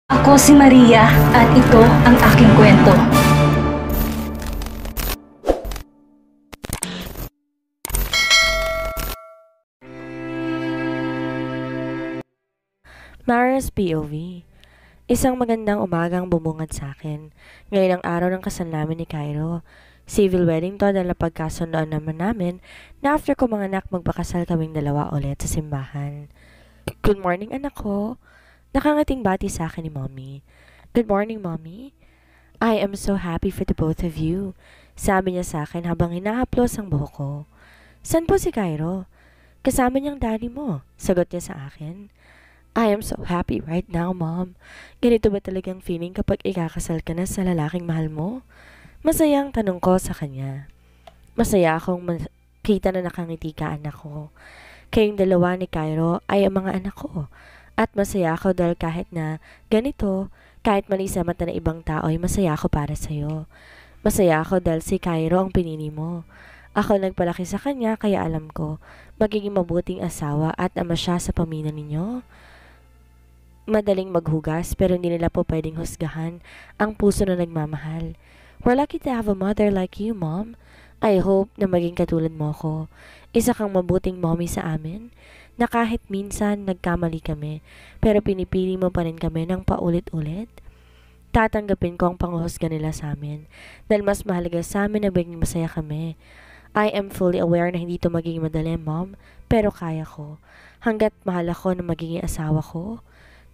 Ako si Maria at ito ang aking kwento. Mara's POV. Isang magandang umagang bumungad sa akin. Ngayon ang araw ng kasal namin ni Cairo. Civil wedding to dahil napagkasundoan naman namin na after ko manganak magpakasal kaming dalawa ulit sa simbahan. Good morning anak ko. Nakangating bati sa akin ni Mommy. Good morning Mommy. I am so happy for the both of you. Sabi niya sa akin habang hinahaplos ang buhok ko. San po si Cairo? Kasama niyang daddy mo. Sagot niya sa akin. I am so happy right now, Mom. Ganito ba talagang feeling kapag ikakasal ka na sa lalaking mahal mo? Masayang tanong ko sa kanya. Masaya akong makita na nakangiti ka anak ko. Kayong dalawa ni Cairo ay ang mga anak ko. At masaya ako dahil kahit na ganito, kahit mali sa mata ng ibang tao ay masaya ako para sa'yo. Masaya ako dahil si Cairo ang pinili mo. Ako nagpalaki sa kanya kaya alam ko magiging mabuting asawa at ama siya sa pamilya ninyo. Madaling maghugas pero hindi nila po pwedeng husgahan ang puso na nagmamahal. We're lucky to have a mother like you, Mom. I hope na maging katulad mo ko. Isa kang mabuting mommy sa amin na kahit minsan nagkamali kami pero pinipili mo pa rin kami ng paulit-ulit. Tatanggapin ko ang panguhusga nila sa amin dahil mas mahalaga sa amin na maging masaya kami. I am fully aware na hindi ito magiging madali, Mom, pero kaya ko. Hanggat mahal ako na magiging asawa ko.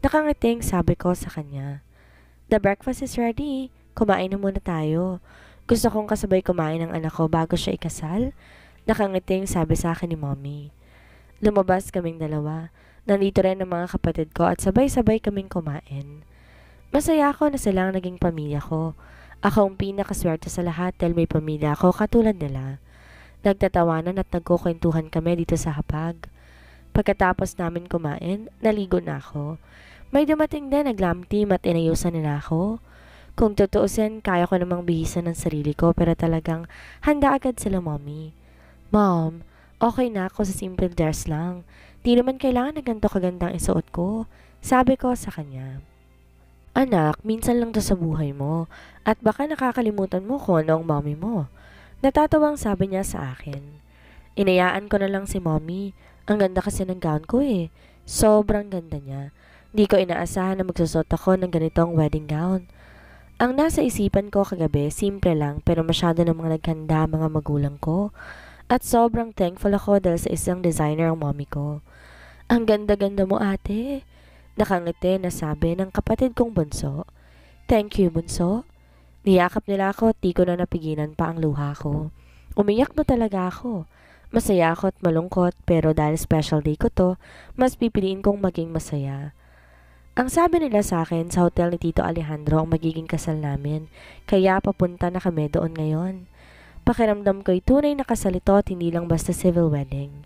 Nakangiting sabi ko sa kanya. The breakfast is ready. Kumain na muna tayo. Gusto kong kasabay kumain ng anak ko bago siya ikasal. Nakangiting sabi sa akin ni Mommy. Lumabas kaming dalawa. Nandito rin ang mga kapatid ko at sabay-sabay kaming kumain. Masaya ako na sila ang naging pamilya ko. Ako ang pinakaswerte sa lahat dahil may pamilya ako katulad nila. Nagtatawanan at nagkukwentuhan kami dito sa hapag. Pagkatapos namin kumain, naligo na ako. May dumating din nag-glam team at inayusan nila ako. Kung tutuusin, kaya ko namang bihisan ng sarili ko pero talagang handa agad sila Mommy. Mom, okay na ako sa simple dress lang. Di naman kailangan na ganito kagandang isuot ko. Sabi ko sa kanya. Anak, minsan lang to sa buhay mo at baka nakakalimutan mo kung ano ang mommy mo. Natatawang sabi niya sa akin. Inayaan ko na lang si Mommy. Ang ganda kasi ng gown ko eh. Sobrang ganda niya. Di ko inaasahan na magsusot ako ng ganitong wedding gown. Ang nasa isipan ko kagabi, simple lang pero masyado namang naghanda mga magulang ko. At sobrang thankful ako dahil sa isang designer ang mommy ko. Ang ganda-ganda mo ate. Nakangiti na sabi ng kapatid kong bunso. Thank you bunso. Niyakap nila ako at di ko na napigilan pa ang luha ko. Umiyak na talaga ako. Masaya ako at malungkot pero dahil special day ko to, mas pipiliin kong maging masaya. Ang sabi nila sa akin sa hotel ni Tito Alejandro ang magiging kasal namin, kaya papunta na kami doon ngayon. Pakiramdam ko'y tunay na kasal ito at hindi lang basta civil wedding.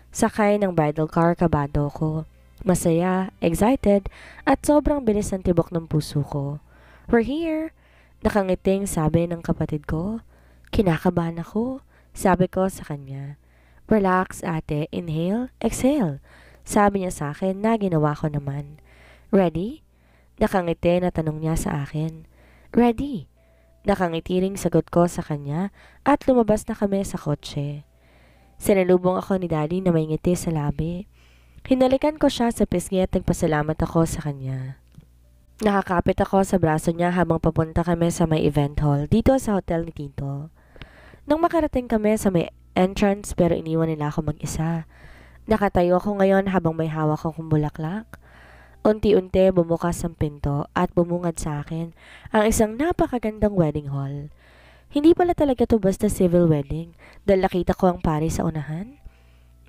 Sakay ng bridal car kabado ko. Masaya, excited, at sobrang bilis ng tibok ng puso ko. We're here! Nakangiting sabi ng kapatid ko. Kinakabahan ako. Sabi ko sa kanya. Relax ate, inhale, exhale. Sabi niya sa akin na ginawa ko naman. Ready? Nakangiti na tanong niya sa akin. Ready? Nakangiti ring sagot ko sa kanya at lumabas na kami sa kotse. Sinalubong ako ni Daddy na may ngiti sa labi. Hinalikan ko siya sa pisngi at nagpasalamat ako sa kanya. Nakakapit ako sa braso niya habang papunta kami sa may event hall dito sa hotel ni Tito. Nang makarating kami sa may entrance pero iniwan nila ako mag-isa. Nakatayo ako ngayon habang may hawak akong bulaklak. Unti-unti bumukas ang pinto at bumungad sa akin ang isang napakagandang wedding hall. Hindi pala talaga to basta civil wedding dahil nakita ko ang pari sa unahan.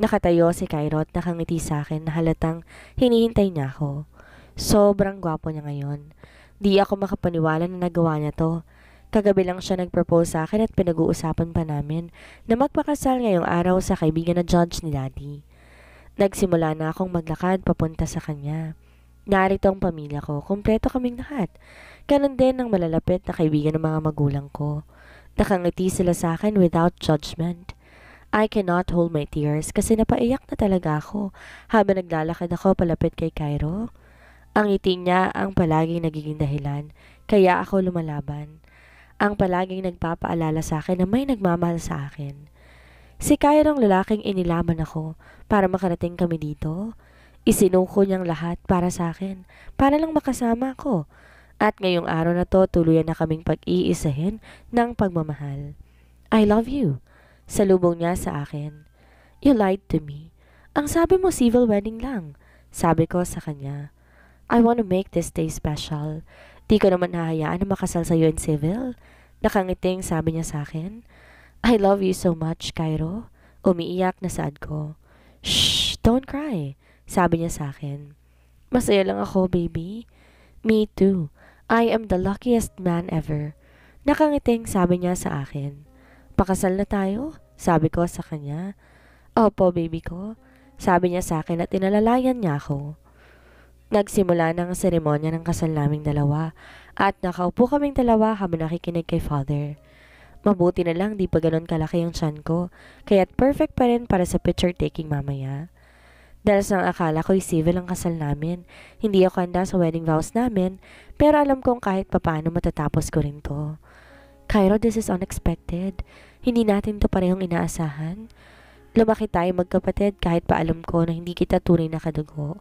Nakatayo si Cairo at nakangiti sa akin na halatang hinihintay niya ako. Sobrang gwapo niya ngayon. Di ako makapaniwala na nagawa niya to. Kagabi lang siya nag-propose sa akin at pinag-uusapan pa namin na magpakasal ngayong araw sa kaibigan na judge ni Daddy. Nagsimula na akong maglakad papunta sa kanya. Narito ang pamilya ko, kumpleto kaming lahat. Ganon din ang malalapit na kaibigan ng mga magulang ko. Nakangiti sila sa akin without judgment. I cannot hold my tears kasi napaiyak na talaga ako habang naglalakad ako palapit kay Cairo. Ang ngiti niya ang palaging nagiging dahilan, kaya ako lumalaban. Ang palaging nagpapaalala sa akin na may nagmamahal sa akin. Si Cairo ang lalaking inilaban ako para makarating kami dito. Isinuko niyang lahat para sa akin, para lang makasama ako. At ngayong araw na to, tuluyan na kaming pag-iisahin ng pagmamahal. I love you. Salubong niya sa akin. You lied to me. Ang sabi mo civil wedding lang. Sabi ko sa kanya. I want to make this day special. Di ko naman hahayaan na makasal sa'yo in civil. Nakangiting sabi niya sa akin. I love you so much, Cairo. Umiiyak na saad ko. Shh, don't cry. Sabi niya sa akin. Masaya lang ako, baby. Me too. I am the luckiest man ever. Nakangiting sabi niya sa akin. Pakasal na tayo? Sabi ko sa kanya. Opo, baby ko. Sabi niya sa akin at inalalayan niya ako. Nagsimula na ang seremonya ng kasal naming dalawa at nakaupo kaming dalawa habang nakikinig kay Father. Mabuti na lang di pa ganon kalaki yung tiyan ko, kaya't perfect pa rin para sa picture taking mamaya. Dahil sa akala ko'y civil ang kasal namin, hindi ako handa sa wedding vows namin, pero alam kong kahit papaano matatapos ko rin to. Cairo, this is unexpected. Hindi natin to parehong inaasahan. Lumaki tayo magkapatid kahit pa alam ko na hindi kita tunay na kadugo.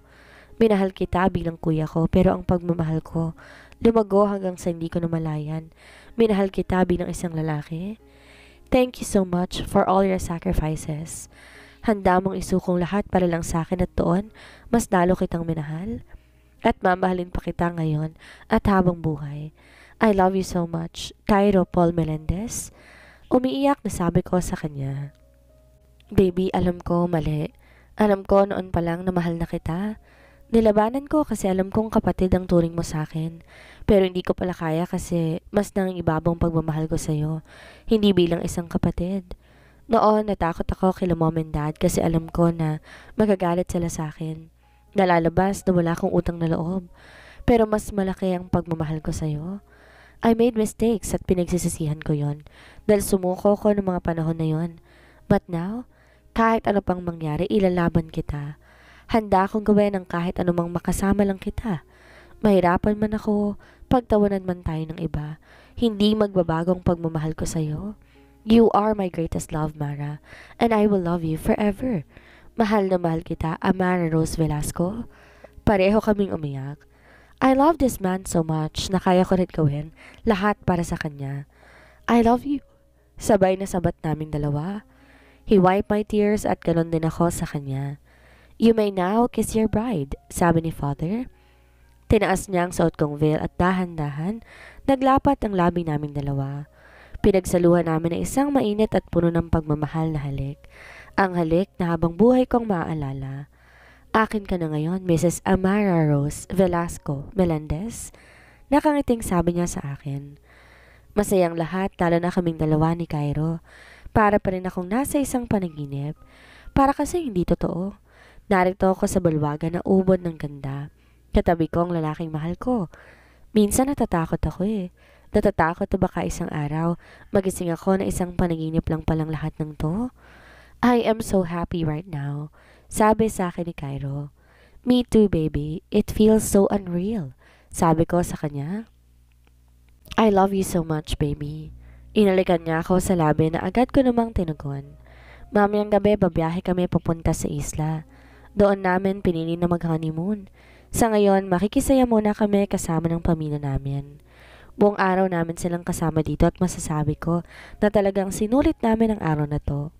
Minahal kita bilang kuya ko, pero ang pagmamahal ko, lumago hanggang sa hindi ko namalayan. Minahal kita bilang isang lalaki. Thank you so much for all your sacrifices. Handa mong isukong lahat para lang sa akin at doon, mas lalo kitang minahal. At mamahalin pa kita ngayon at habang buhay. I love you so much, Cairo Paul Melendez. Umiiyak na sabi ko sa kanya. Baby, alam ko mali. Alam ko noon pa lang na mahal na kita. Nilabanan ko kasi alam kong kapatid ang turing mo sa akin. Pero hindi ko pala kaya kasi mas nangingibabang pagmamahal ko sa'yo. Hindi bilang isang kapatid. Noon, natakot ako kila mom and dad kasi alam ko na magagalit sila sa akin. Nalalabas na wala akong utang na loob. Pero mas malaki ang pagmamahal ko sa'yo. I made mistakes at pinagsisisihan ko yon dahil sumuko ko ng mga panahon na yon. But now, kahit ano pang mangyari, ilalaban kita. Handa akong gawin ang kahit anumang makasama lang kita. Mahirapan man ako, pagtawanan man tayo ng iba. Hindi magbabagong pagmamahal ko sa'yo. You are my greatest love, Mara, and I will love you forever. Mahal na mahal kita, Amara Rose Velasco. Pareho kaming umiyak. I love this man so much na kaya ko rin gawin lahat para sa kanya. I love you. Sabay na sabat naming dalawa. He wiped my tears at ganon din ako sa kanya. You may now kiss your bride, sabi ni Father. Tinaas niya ang suot kong veil at dahan-dahan, naglapat ang labi naming dalawa. Pinagsaluhan namin ng isang mainit at puno ng pagmamahal na halik. Ang halik na habang buhay kong maaalala. Akin ka na ngayon, Mrs. Amara Rose Velasco Melendez. Nakangiting sabi niya sa akin. Masayang lahat, lalo na kaming dalawa ni Cairo. Para pa rin akong nasa isang panaginip. Para kasi hindi totoo. Narito ako sa bulwagan na ubod ng ganda. Katabi ko ang lalaking mahal ko. Minsan natatakot ako eh. Natatakot na baka isang araw, magising ako na isang panaginip lang palang lahat ng to. I am so happy right now, sabi sa akin ni Cairo. Me too, baby. It feels so unreal, sabi ko sa kanya. I love you so much, baby. Inalikan niya ako sa labi na agad ko namang tinugon. Mamayang gabi, babiyahe kami papunta sa isla. Doon namin pinili na mag-honeymoon. Sa ngayon, makikisaya muna kami kasama ng pamilya namin. Buong araw namin silang kasama dito at masasabi ko na talagang sinulit namin ang araw na to.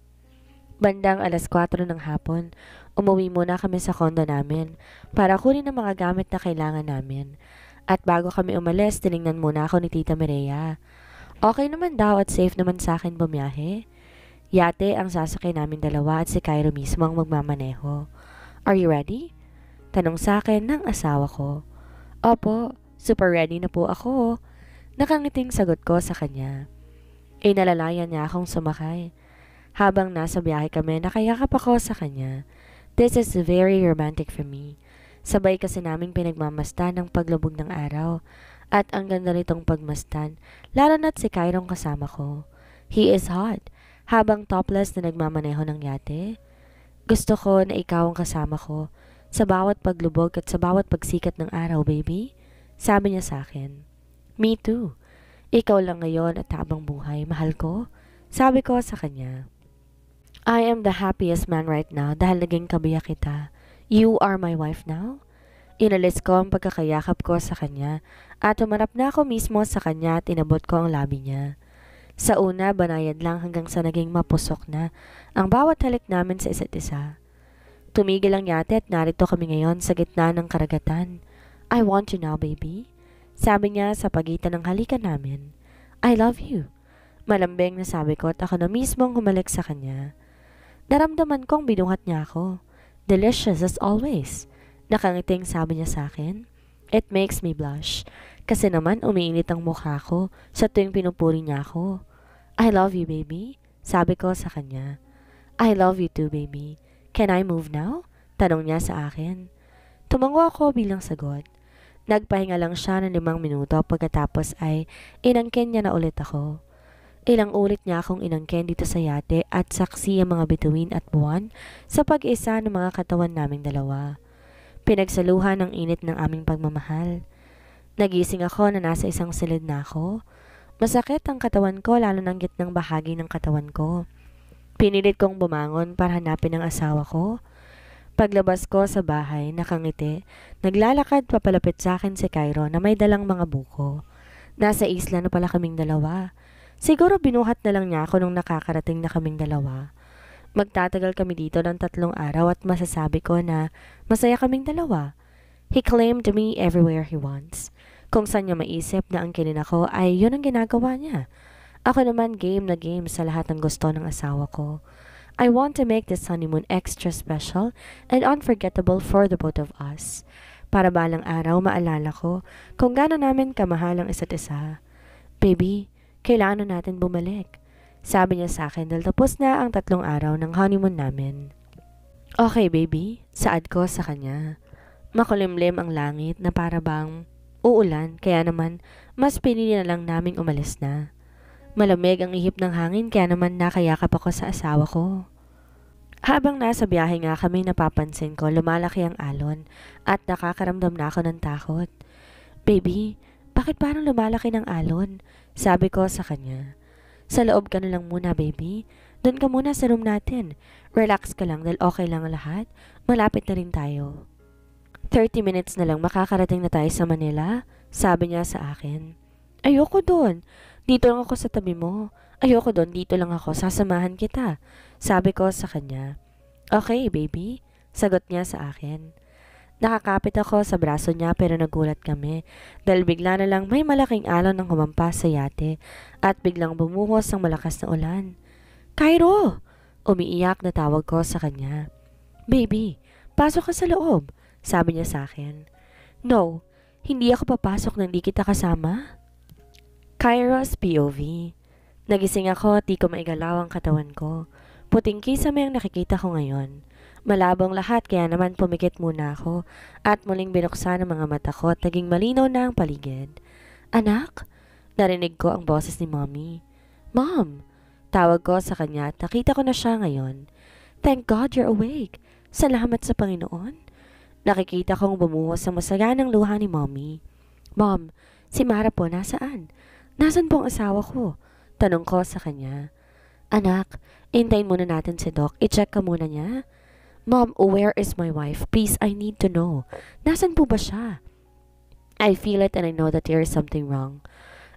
Bandang 4:00 ng hapon, umuwi muna kami sa kondo namin para kunin ang mga gamit na kailangan namin. At bago kami umalis, tiningnan muna ako ni Tita Mireya. Okay naman daw at safe naman sa akin bumiyahe. Yate ang sasakay namin dalawa at si Cairo mismo ang magmamaneho. Are you ready? Tanong sa akin ng asawa ko. Opo, super ready na po ako. Nakangiting sagot ko sa kanya. Inalalayan niya akong sumakay. Habang nasa biyahe kami, nakayakap ako sa kanya. This is very romantic for me. Sabay kasi naming pinagmamasdan ng paglubog ng araw. At ang ganda nitong pagmasdan, lalo na't si Cairo kasama ko. He is hot, habang topless na nagmamaneho ng yate. Gusto ko na ikaw ang kasama ko. Sa bawat paglubog at sa bawat pagsikat ng araw, baby. Sabi niya sa akin. Me too. Ikaw lang ngayon at habang buhay, mahal ko. Sabi ko sa kanya. I am the happiest man right now dahil naging kabiyak kita. You are my wife now? Inalis ko ang pagkakayakap ko sa kanya at umarap na ako mismo sa kanya at inabot ko ang labi niya. Sa una, banayad lang hanggang sa naging mapusok na ang bawat halik namin sa isa't isa. Tumigil ang yate at narito kami ngayon sa gitna ng karagatan. I want you now, baby. Sabi niya sa pagitan ng halikan namin. I love you. Malambing na sabi ko at ako na mismong humalik sa kanya. Naramdaman kong binuhat niya ako. Delicious as always. Nakangiting sabi niya sa akin. It makes me blush. Kasi naman umiinit ang mukha ko sa tuwing pinupuri niya ako. I love you, baby. Sabi ko sa kanya. I love you too, baby. Can I move now? Tanong niya sa akin. Tumango ako bilang sagot. Nagpahinga lang siya ng 5 minuto pagkatapos ay inangkin niya na ulit ako. Ilang ulit niya akong inangkin dito sa yate at saksi ang mga bituin at buwan sa pag-isa ng mga katawan naming dalawa. Pinagsaluhan ang init ng aming pagmamahal. Nagising ako na nasa isang silid na ako. Masakit ang katawan ko lalo ng gitnang bahagi ng katawan ko. Pinilit kong bumangon para hanapin ang asawa ko. Paglabas ko sa bahay, nakangiti, naglalakad papalapit sa akin si Cairo na may dalang mga buko. Nasa isla na pala kaming dalawa. Siguro binuhat na lang niya ako nung nakakarating na kaming dalawa. Magtatagal kami dito ng 3 araw at masasabi ko na masaya kaming dalawa. He claimed me everywhere he wants. Kung saan niya maisip na angkinin ako ay yun ang ginagawa niya. Ako naman game na game sa lahat ng gusto ng asawa ko. I want to make this honeymoon extra special and unforgettable for the both of us. Para balang araw maalala ko kung gaano namin kamahal ang isa't isa. Baby, kailangan natin bumalik. Sabi niya sa akin dahil tapos na ang 3 araw ng honeymoon namin. Okay, baby. Saad ko sa kanya. Makulimlim ang langit na para bang uulan kaya naman mas pinili na lang naming umalis na. Malamig ang ihip ng hangin kaya naman nakayakap ako sa asawa ko. Habang nasa biyahe nga kami napapansin ko lumalaki ang alon at nakakaramdam na ako ng takot. Baby, bakit parang lumalaki ng alon? Sabi ko sa kanya. Sa loob ka na lang muna, baby. Doon ka muna sa room natin. Relax ka lang dahil okay lang lahat. Malapit na rin tayo. 30 minutes na lang makakarating na tayo sa Manila. Sabi niya sa akin. Ayoko doon. Dito lang ako sa tabi mo. Ayoko doon. Dito lang ako. Sasamahan kita. Sabi ko sa kanya. Okay, baby. Sagot niya sa akin. Nakakapit ako sa braso niya pero nagulat kami dahil bigla na lang may malaking alon ang humampas sa yate at biglang bumuhos ang malakas na ulan. Cairo! Umiiyak na tawag ko sa kanya. Baby, pasok ka sa loob, sabi niya sa akin. No, hindi ako papasok nang di kita kasama. Cairo's POV. Nagising ako at di ko maigalaw ang katawan ko. Puting kisame ang nakikita ko ngayon. Malabong lahat kaya naman pumikit muna ako at muling binuksan ang mga mata ko at naging malinaw na ang paligid. Anak? Narinig ko ang boses ni Mommy. Mom! Tawag ko sa kanya at nakita ko na siya ngayon. Thank God you're awake. Salamat sa Panginoon. Nakikita kong bumuhos ang masaganang luha ni Mommy. Mom, si Mara po nasaan? Nasaan po ang asawa ko? Tanong ko sa kanya. Anak, intayin muna natin si Doc. I-check ka muna niya. Mom, where is my wife? Please, I need to know. Nasaan po ba siya? I feel it and I know that there is something wrong.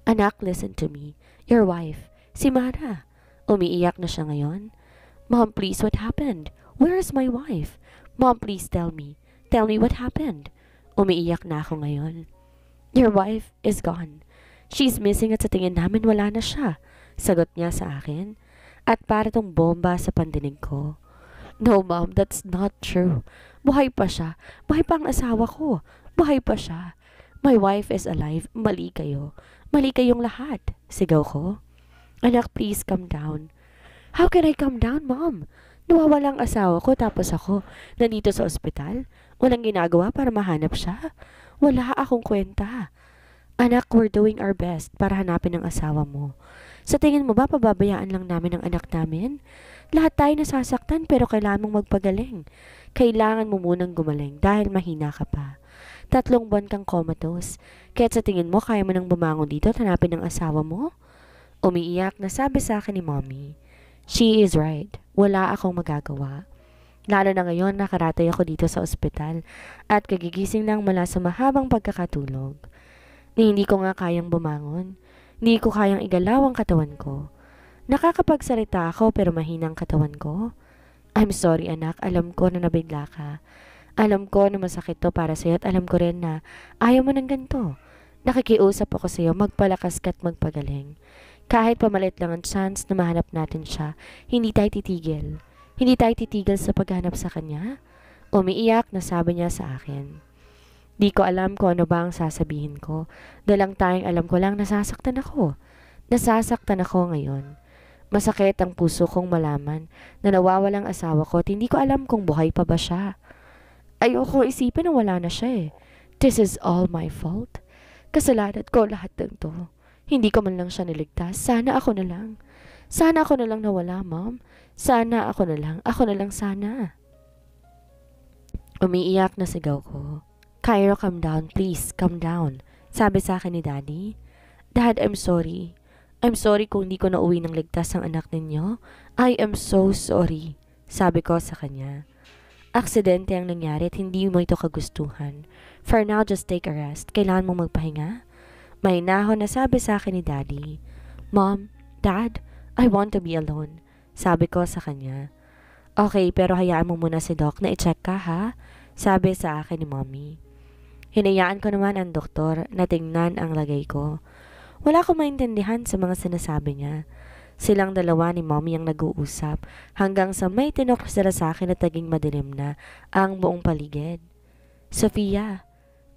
Anak, listen to me. Your wife, si Mara. Umiiyak na siya ngayon. Mom, please, what happened? Where is my wife? Mom, please tell me. Tell me what happened. Umiiyak na ako ngayon. Your wife is gone. She's missing at sa tingin namin wala na siya. Sagot niya sa akin. At para tong bomba sa pandinig ko. No, Mom, that's not true. Buhay pa siya. Buhay pa ang asawa ko. Buhay pa siya. My wife is alive. Mali kayo. Mali kayong lahat. Sigaw ko. Anak, please calm down. How can I calm down, Mom? Nawawala ang asawa ko tapos ako nandito sa ospital. Walang ginagawa para mahanap siya. Wala akong kwenta. Anak, we're doing our best para hanapin ang asawa mo. Sa tingin mo ba pababayaan lang namin ang anak namin? Lahat tayo nasasaktan pero kailangan mong magpagaling. Kailangan mo munang gumaling dahil mahina ka pa. 3 buwan kang comatose. Kaya sa tingin mo kaya mo nang bumangon dito at hanapin ang asawa mo? Umiiyak na sabi sa akin ni Mommy. She is right. Wala akong magagawa. Lalo na ngayon nakaratay ako dito sa ospital at kagigising lang mula sa mahabang pagkakatulog. Ni hindi ko nga kayang bumangon. Hindi ko kayang igalaw ang katawan ko. Nakakapagsalita ako pero mahinang katawan ko. I'm sorry anak, alam ko na nabigla ka. Alam ko na masakit to para sa'yo at alam ko rin na ayaw mo ng ganito. Nakikiusap ako sa'yo, magpalakas ka at magpagaling. Kahit pamalit lang ang chance na mahanap natin siya, hindi tayo titigil. Hindi tayo titigil sa paghanap sa kanya. Umiiyak na sabi niya sa akin. Di ko alam kung ano ba ang sasabihin ko. Dalang tayong alam ko lang nasasaktan ako. Nasasaktan ako ngayon. Masakit ang puso kong malaman na nawawalang asawa ko at hindi ko alam kung buhay pa ba siya. Ayoko isipin na wala na siya eh. This is all my fault. Kasalanan ko lahat ng to. Hindi ko man lang siya niligtas. Sana ako na lang. Sana ako na lang nawala, Mom. Sana ako na lang. Ako na lang sana. Umiiyak na sigaw ko. Cairo, calm down. Please, calm down. Sabi sa akin ni Daddy. Dad, I'm sorry. I'm sorry kung hindi ko nauwi ng ligtas ang anak ninyo. I am so sorry. Sabi ko sa kanya. Aksidente ang nangyari at hindi mo ito kagustuhan. For now, just take a rest. Kailangan mong magpahinga. Mahinahon na sabi sa akin ni Daddy. Mom, Dad, I want to be alone. Sabi ko sa kanya. Okay, pero hayaan mo muna si Doc na i-check ka ha? Sabi sa akin ni Mommy. Hinayaan ko naman ang doktor na tingnan ang lagay ko. Wala akong maintindihan sa mga sinasabi niya. Silang dalawa ni Mommy ang nag-uusap hanggang sa may tinok sila sa akin at naging madilim na ang buong paligid. Sofia,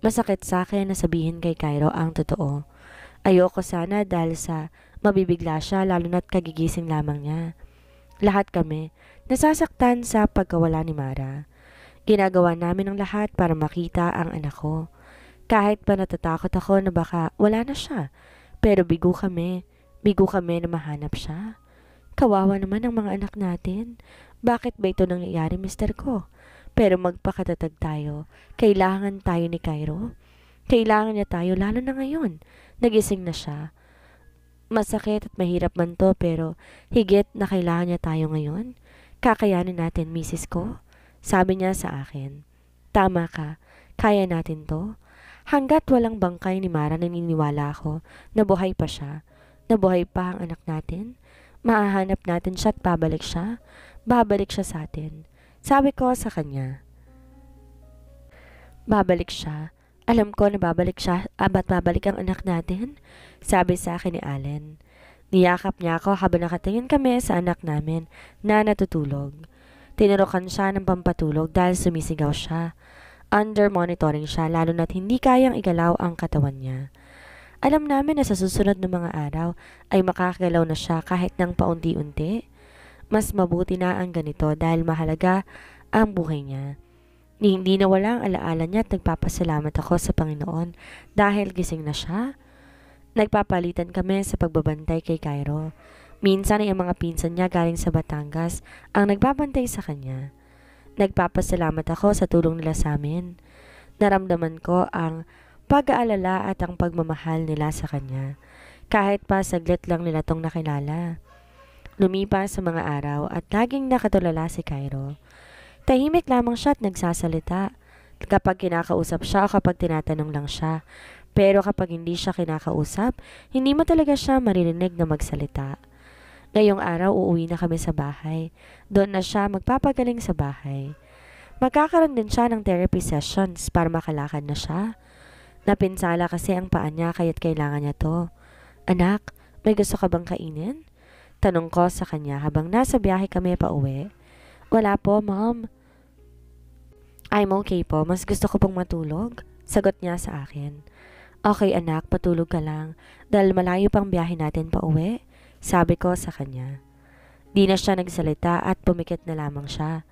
masakit sa akin na sabihin kay Cairo ang totoo. Ayoko sana dahil sa mabibigla siya lalo na't kagigising lamang niya. Lahat kami nasasaktan sa pagkawala ni Mara. Ginagawa namin ang lahat para makita ang anak ko. Kahit pa natatakot ako na baka wala na siya. Pero bigo kami na mahanap siya. Kawawa naman ang mga anak natin. Bakit ba ito nangyayari, mister ko? Pero magpakatatag tayo. Kailangan tayo ni Cairo. Kailangan niya tayo lalo na ngayon. Nagising na siya. Masakit at mahirap man to pero higit na kailangan niya tayo ngayon. Kakayanin natin, misis ko. Sabi niya sa akin. Tama ka. Kaya natin to. Hanggat walang bangkay ni Mara naniniwala ako na buhay pa siya. Nabuhay pa ang anak natin, mahahanap natin siya at babalik siya. Babalik siya sa atin. Sabi ko sa kanya. Babalik siya. Alam ko na babalik siya, ba't babalik ang anak natin? Sabi sa akin ni Allen. Niyakap niya ako habang nakatingin kami sa anak namin na natutulog. Tinurukan siya ng pampatulog dahil sumisigaw siya. Under monitoring siya lalo na't hindi kayang igalaw ang katawan niya. Alam namin na sa susunod ng mga araw ay makakagalaw na siya kahit ng paunti-unti. Mas mabuti na ang ganito dahil mahalaga ang buhay niya. Hindi na walang alaala niya at nagpapasalamat ako sa Panginoon dahil gising na siya. Nagpapalitan kami sa pagbabantay kay Cairo. Minsan ay ang mga pinsan niya galing sa Batangas ang nagbabantay sa kanya. Nagpapasalamat ako sa tulong nila sa amin. Naramdaman ko ang pag-aalala at ang pagmamahal nila sa kanya. Kahit pa saglit lang nila tong nakilala. Lumipas sa mga araw at laging nakatulala si Cairo. Tahimik lamang siya at nagsasalita kapag kinakausap siya o kapag tinatanong lang siya. Pero kapag hindi siya kinakausap, hindi mo talaga siya maririnig na magsalita. Ngayong araw uuwi na kami sa bahay. Doon na siya magpapagaling sa bahay. Magkakaroon din siya ng therapy sessions para makalakad na siya. Napinsala kasi ang paa niya kaya't kailangan niya to. Anak, may gusto ka bang kainin? Tanong ko sa kanya habang nasa biyahe kami pa uwi. Wala po, Mom. I'm okay po. Mas gusto ko pong matulog. Sagot niya sa akin. Okay anak, patulog ka lang. Dahil malayo pang biyahe natin pa uwi. Sabi ko sa kanya. Di na siya nagsalita at pumikit na lamang siya.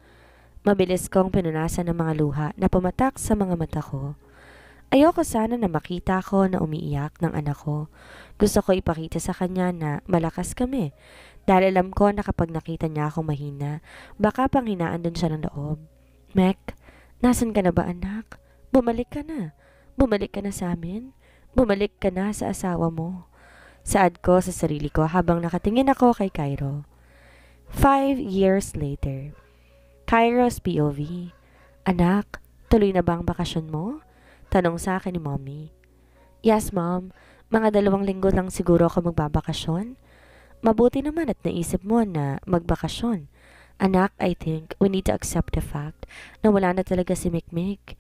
Mabilis kong pinunasan ng mga luha na pumatak sa mga mata ko. Ayoko sana na makita ko na umiiyak ng anak ko. Gusto ko ipakita sa kanya na malakas kami. Dahil alam ko na kapag nakita niya akong mahina, baka panghinaan din siya ng loob. Mek, nasan ka na ba anak? Bumalik ka na. Bumalik ka na sa amin. Bumalik ka na sa asawa mo. Saad ko sa sarili ko habang nakatingin ako kay Cairo. 5 years later. Cairo's POV. Anak, tuloy na ba ang bakasyon mo? Tanong sa akin ni Mommy. Yes, Mom. Mga 2 linggo lang siguro ako magbabakasyon. Mabuti naman at naisip mo na magbakasyon. Anak, I think we need to accept the fact na wala na talaga si Mikmik.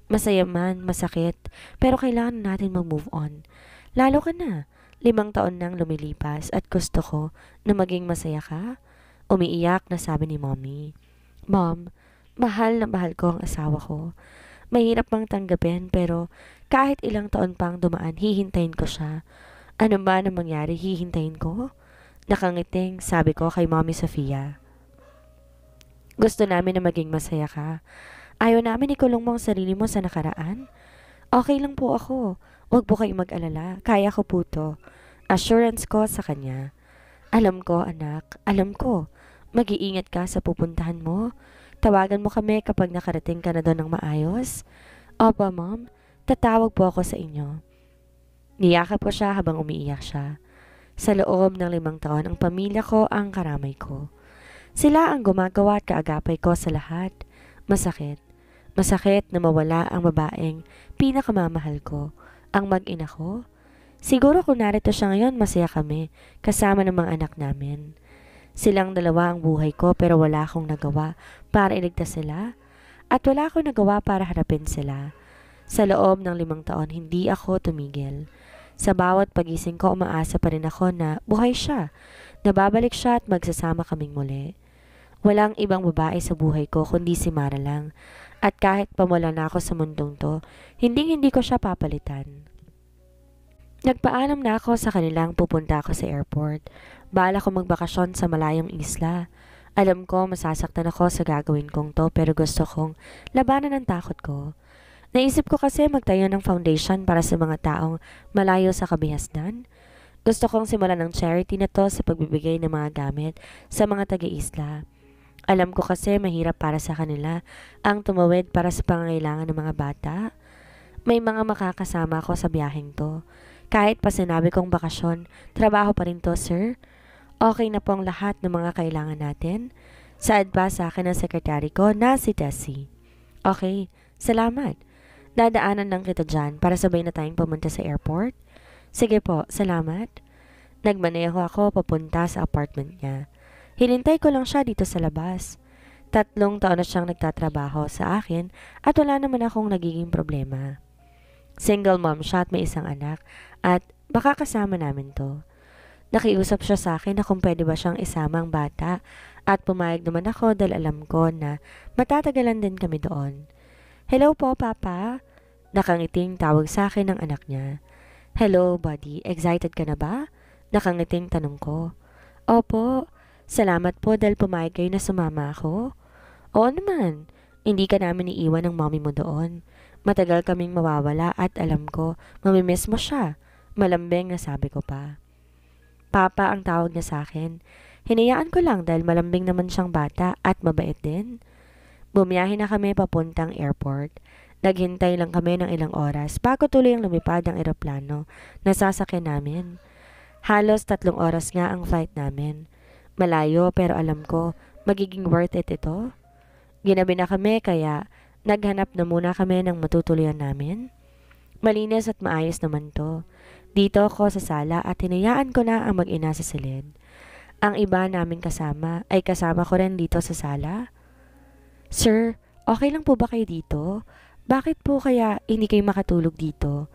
Masaya man, masakit, pero kailangan natin mag-move on. Lalo ka na. 5 taon nang lumilipas at gusto ko na maging masaya ka. Umiiyak na sabi ni Mommy. Mom, mahal na mahal ko ang asawa ko. Mahirap mang tanggapin pero kahit ilang taon pang dumaan, hihintayin ko siya. Ano ba na mangyari, hihintayin ko? Nakangiting sabi ko kay Mommy Sofia. Gusto namin na maging masaya ka. Ayaw namin ikulong mo ang sarili mo sa nakaraan. Okay lang po ako. Huwag po kayong mag-alala. Kaya ko po to. Assurance ko sa kanya. Alam ko, anak. Alam ko. Mag-iingat ka sa pupuntahan mo. Tawagan mo kami kapag nakarating ka na doon ng maayos. Opo, Mom. Tatawag po ako sa inyo. Niyakap ko siya habang umiiyak siya. Sa loob ng 5 taon, ang pamilya ko ang karamay ko. Sila ang gumagawa at kaagapay ko sa lahat. Masakit. Masakit na mawala ang babaeng pinakamamahal ko. Ang mag-ina ko. Siguro kung narito siya ngayon, masaya kami, kasama ng mga anak namin. Silang 2 ang buhay ko pero wala akong nagawa para iligtas sila. At wala akong nagawa para harapin sila. Sa loob ng 5 taon, hindi ako tumigil. Sa bawat pagising ko, umaasa pa rin ako na buhay siya. Nababalik siya at magsasama kaming muli. Walang ibang babae sa buhay ko kundi si Mara lang. At kahit pamula na ako sa mundong to, hindi ko siya papalitan. Nagpaalam na ako sa kanilang pupunta ako sa airport. Bala ko magbakasyon sa malayong isla. Alam ko masasaktan ako sa gagawin kong to pero gusto kong labanan ang takot ko. Naisip ko kasi magtayo ng foundation para sa mga taong malayo sa kabihasnan. Gusto kong simulan ng charity na to sa pagbibigay ng mga gamit sa mga taga-isla. Alam ko kasi mahirap para sa kanila ang tumawid para sa pangangailangan ng mga bata. May mga makakasama ako sa biyaheng to. Kahit pa sinabi kong bakasyon, trabaho pa rin to, sir. Okay na po ang lahat ng mga kailangan natin. Saad pa sa akin ang sekretary ko na si Tessie. Okay, salamat. Dadaanan lang kita dyan para sabay na tayong pumunta sa airport. Sige po, salamat. Nagmaneho ako papunta sa apartment niya. Hinintay ko lang siya dito sa labas. 3 taon na siyang nagtatrabaho sa akin at wala naman akong nagiging problema. Single mom siya at may isang anak at baka kasama namin to. Nakiusap siya sa akin na kung pwede ba siyang isama ang bata at pumayag naman ako dahil alam ko na matatagalan din kami doon. Hello po, Papa. Nakangiting tawag sa akin ng anak niya. Hello, buddy. Excited ka na ba? Nakangiting tanong ko. Opo. Salamat po dahil pumayag kayo na sumama ako. Oo naman. Hindi ka namin iiwan ng mommy mo doon. Matagal kaming mawawala at alam ko, mamimiss mo siya. Malambing na sabi ko pa. Papa ang tawag niya sa akin. Hinayaan ko lang dahil malambing naman siyang bata at mabait din. Bumiyahe na kami papuntang airport. Naghintay lang kami ng ilang oras bago tuloy ang lumipad ang eroplano na sasakyan namin. Halos 3 oras nga ang flight namin. Malayo pero alam ko magiging worth it ito. Ginabi na kami kaya naghanap na muna kami ng matutuluyan namin. Malinis at maayos naman to. Dito ako sa sala at hinayaan ko na ang mag-ina sa silid. Ang iba naming kasama ay kasama ko rin dito sa sala. Sir, okay lang po ba kayo dito? Bakit po kaya hindi kayo makatulog dito?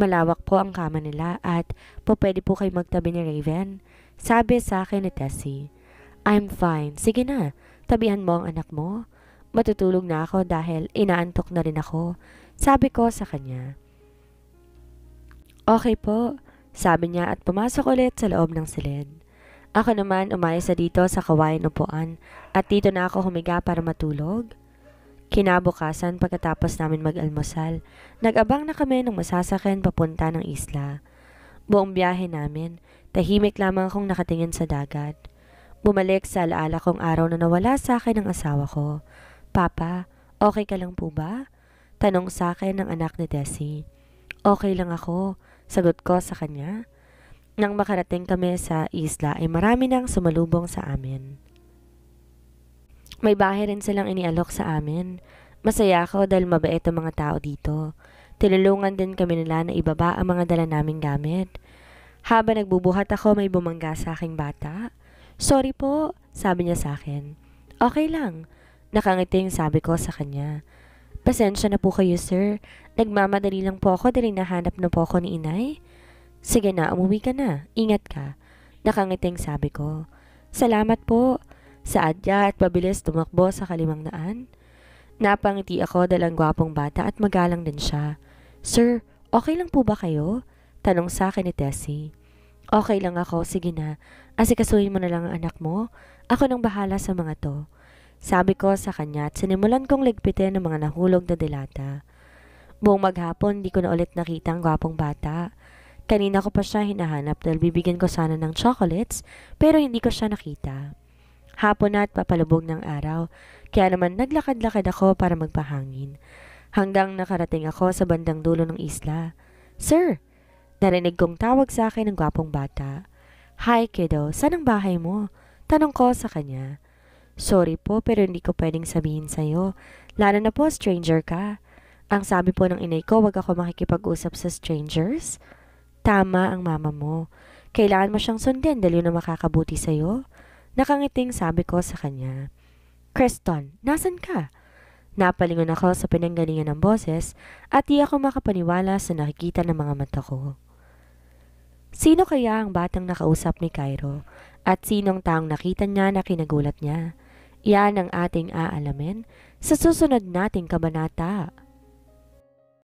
Malawak po ang kama nila at pwede po kayo magtabi ni Raven. Sabi sa akin ni Tessie. I'm fine. Sige na, tabihan mo ang anak mo. Matutulog na ako dahil inaantok na rin ako. Sabi ko sa kanya. Okay po, sabi niya at pumasok ulit sa loob ng silid. Ako naman umayos na dito sa kawayan upuan at dito na ako humiga para matulog. Kinabukasan pagkatapos namin mag-almusal, nag-abang na kami ng masasakyan papunta ng isla. Buong biyahe namin, tahimik lamang akong nakatingin sa dagat. Bumalik sa alaala kong araw na nawala sa akin ang asawa ko. Papa, Okay ka lang po ba? Tanong sa akin ng anak ni Tessie. Okay lang ako, sagot ko sa kanya. Nang makarating kami sa isla ay marami nang sumalubong sa amin. May bahay rin silang inialok sa amin. Masaya ako dahil mabait ang mga tao dito. Tinulungan din kami nila na ibaba ang mga dala naming gamit. Habang nagbubuhat ako may bumangga sa aking bata. Sorry po, sabi niya sa akin. Okay lang, nakangiting sabi ko sa kanya. Pasensya na po kayo sir, nagmamadali lang po ako dahil nahanap na po ako ni inay. Sige na, umuwi ka na, ingat ka. Nakangiting sabi ko. Salamat po. Saadya at pabilis tumakbo sa 500. Napangiti ako dahil ang gwapong bata at magalang din siya. Sir, okay lang po ba kayo? Tanong sa akin ni Tessie. Okay lang ako, sige na. Asikasuhin mo na lang ang anak mo. Ako nang bahala sa mga to. Sabi ko sa kanya at sinimulan kong ligpitin ng mga nahulog na dilata. Buong maghapon di ko na ulit nakita ang gwapong bata. Kanina ko pa siya hinahanap dahil bibigyan ko sana ng chocolates pero hindi ko siya nakita. Hapon na at papalubog ng araw, kaya naman naglakad-lakad ako para magpahangin. Hanggang nakarating ako sa bandang dulo ng isla. Sir, narinig kong tawag sa akin ng gwapong bata. Hi kiddo, saan ang bahay mo? Tanong ko sa kanya. Sorry po pero hindi ko pwedeng sabihin sa'yo, lalo na po stranger ka. Ang sabi po ng inay ko, wag ako makikipag-usap sa strangers. Tama ang mama mo. Kailangan mo siyang sundin dahil yun ang makakabuti sa'yo. Nakangiting sabi ko sa kanya. Creston, nasan ka? Napalingon ako sa pinanggalingan ng boses at di ako makapaniwala sa nakikita ng mga mata ko. Sino kaya ang batang nakausap ni Cairo at sinong taong nakita niya na kinagulat niya? Yan ang ating aalamin sa susunod nating kabanata.